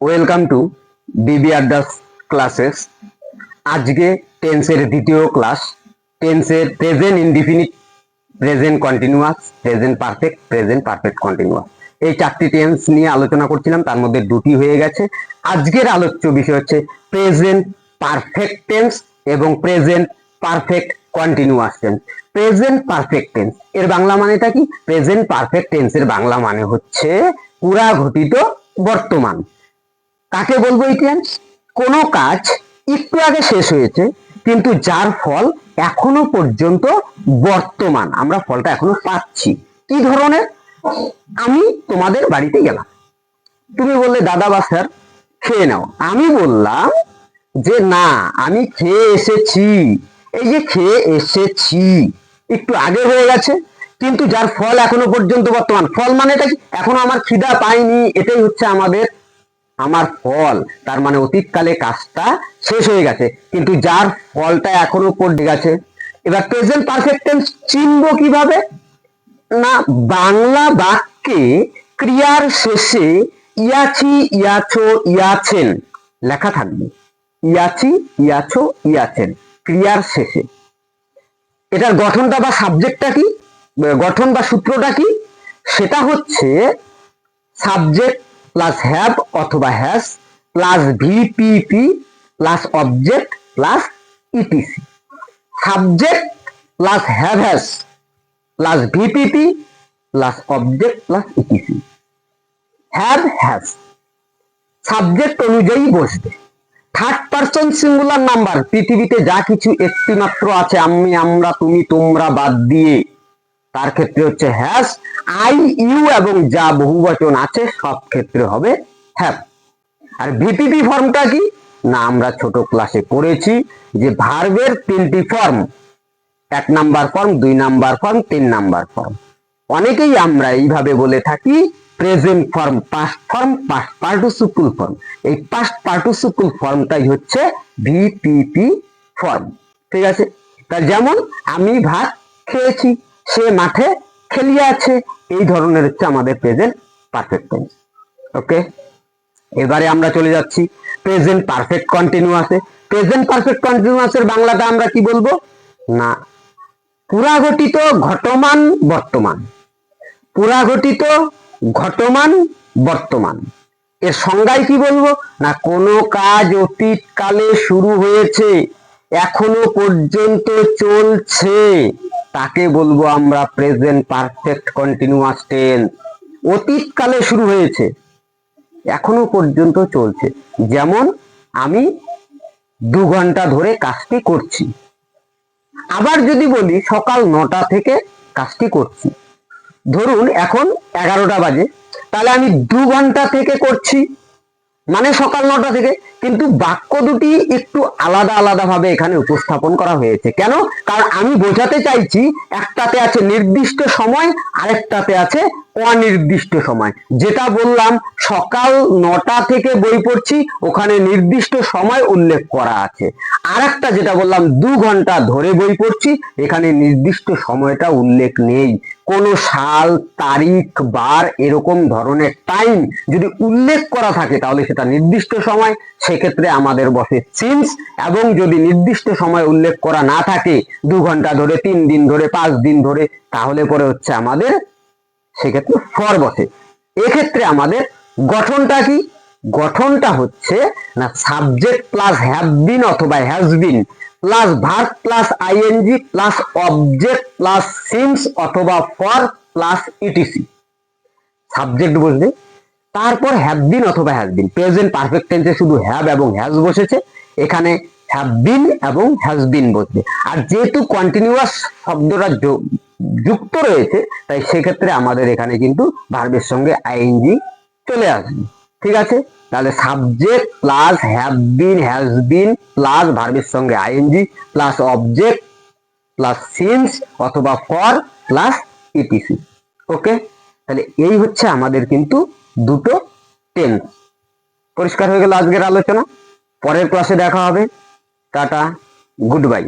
Welcome to DB আড্ডাস classes. আজকে টেন্সের দ্বিতীয় ক্লাস। টেন্সের present indefinite, present continuous, present perfect, present perfect continuous, এই চারটি টেন্স নিয়ে আলোচনা করছিলাম, তার মধ্যে দুটি হয়ে গেছে। আজকের আলোচ্য বিষয় হচ্ছে প্রেজেন্ট পারফেক্ট টেন্স এবং present perfect continuous tense. Present perfect tense এর বাংলা মানেটা কি? প্রেজেন্ট পারফেক্ট টেন্সের বাংলা মানে হচ্ছে পুরা ঘটিত বর্তমান। কাকে বলবো এই টেন্স? কোনো কাজ একটু আগে শেষ হয়েছে কিন্তু যার ফল এখনো পর্যন্ত বর্তমান, আমরা ফলটা এখনো পাচ্ছি। কি ধরনের? আমি তোমাদের বাড়িতে গেলাম, তুমি বললে দাদা বা স্যার খেয়ে নাও, আমি বললাম যে না আমি খেয়ে এসেছি। এই যে খেয়ে এসেছি একটু আগে হয়ে গেছে কিন্তু যার ফল এখনো পর্যন্ত বর্তমান। ফল মানেটা কি? এখনো আমার খিদা পাইনি, এটাই হচ্ছে আমার ফল। তার মানে অতীতকালে কাজটা শেষ হয়ে গেছে কিন্তু যার ফলটা এখনো পড়ে গেছে। এবার প্রেজেন্ট পারফেক্ট টেন্স চিনবো কিভাবে? না, বাংলা বাক্যে ক্রিয়ার শেষে ইয়াছি, ইয়াছো, ইয়াছেন লেখা থাকবে। ইয়াছি, ইয়াছো, ইয়াছেন ক্রিয়ার শেষে। এটার গঠনটা বা সাবজেক্টটা কি, গঠন বা সূত্রটা কি? সেটা হচ্ছে সাবজেক্ট প্লাস হ্যাভ অথবা has plus VPP plus object plus etc. Subject plus have has plus VPP plus object plus etc. Have has subject অনুযায়ী বসবে। থার্ড পারসন সিঙ্গুলার নাম্বার, পৃথিবীতে যা কিছু একটি মাত্র আছে, আমি, আমরা, তুমি, তোমরা বাদ দিয়ে, তার ক্ষেত্রে হচ্ছে হ্যাজ। আই, ইউ এবং যা বহুবচন আছে সব ক্ষেত্রে হবে হ্যাভ। আর ভিপিপি ফর্মটা কি? না, আমরা ছোট ক্লাসে পড়েছি যে ভার্বের তিনটি form, 1 number form, 2 number form, 3 number form. অনেকেই আমরা এইভাবে বলে থাকি present form, past form, past participle form. এই পাস্ট পার্টিসিপল ফর্মটাই হচ্ছে ভিপিপি ফর্ম। ঠিক আছে? তা যেমন আমি ভাত খেয়েছি, সে মাঠে খেলিয়ে আছে, এই ধরনের হচ্ছে আমাদের প্রেজেন্ট পারফেক্ট টেন্স। ওকে, এবারে আমরা চলে যাচ্ছি প্রেজেন্ট পারফেক্ট কন্টিনিউয়াসে। প্রেজেন্ট পারফেক্ট কন্টিনিউয়াসের বাংলাটা আমরা কি বলবো? না, পুরাঘটিত ঘটমান বর্তমান। পুরাঘটিত ঘটমান বর্তমান এর সংজ্ঞায় কি বলবো? না, কোনো কাজ অতীতকালে শুরু হয়েছে, এখনো পর্যন্ত চলছে, তাকে বলবো আমরা প্রেজেন্ট পারফেক্ট কন্টিনিউয়াস টেন্স। অতীতকালে শুরু হয়েছে, এখনো পর্যন্ত চলছে। যেমন আমি 2 ঘন্টা ধরে কাজটি করছি। আবার যদি বলি সকাল 9টা থেকে কাজটি করছি, ধরুন এখন 11টা বাজে, তাহলে আমি 2 ঘন্টা থেকে করছি মানে সকাল 9টা থেকে, কিন্তু বাক্য দুটি একটু আলাদা আলাদা ভাবে এখানে উপস্থাপন করা হয়েছে। কেন? কারণ আমি বোঝাতে চাইছি একটাতে আছে নির্দিষ্ট সময়, আরেকটাতে আছে অনির্দিষ্ট সময়। যেটা বললাম সকাল 9টা থেকে বই পড়ছি, ওখানে নির্দিষ্ট সময় উল্লেখ করা আছে। আরেকটা যেটা বললাম 2 ঘন্টা ধরে বই পড়ছি, এখানে নির্দিষ্ট সময়টা উল্লেখ নেই। কোন সাল, তারিখ, বার এরকম ধরনের টাইম যদি উল্লেখ করা থাকে তাহলে সেটা নির্দিষ্ট সময়, সেক্ষেত্রে আমাদের বসে সিন্স। এবং যদি নির্দিষ্ট সময় উল্লেখ করা না থাকে, 2 ঘন্টা ধরে, 3 দিন ধরে, 5 দিন ধরে, তাহলে পরে হচ্ছে আমাদের সেক্ষেত্রে ফর বসে। এক্ষেত্রে আমাদের গঠনটা কি? গঠনটা হচ্ছে না সাবজেক্ট প্লাস হ্যাভ বিন অথবা has been plus verb plus ING plus object plus since অথবা ফর প্লাস ইটিসি। সাবজেক্ট বসবে, তারপর হ্যাভ বিন অথবা হ্যাজ বিন। প্রেজেন্ট পারফেক্ট টেন্সে শুধু হ্যাভ এবং হ্যাজ বসেছে, এখানে হ্যাভ বিন এবং হ্যাজ বিন বসবে। আর যেহেতু কন্টিনিউয়াস শব্দটা যুক্ত রয়েছে, তাই সেক্ষেত্রে আমাদের এখানে কিন্তু ভার্বের সঙ্গে আইএনজি চলে আসবে। ঠিক আছে? তাহলে subject plus have been, has been plus ভার্বের সঙ্গে ING plus object plus since অথবা ফর প্লাস ইটিসি। ওকে, তাহলে এই হচ্ছে আমাদের কিন্তু দুটো টেন্স। পরিষ্কার হয়ে গেল আজকের আলোচনা। পরের ক্লাসে দেখা হবে। Tata, good bye.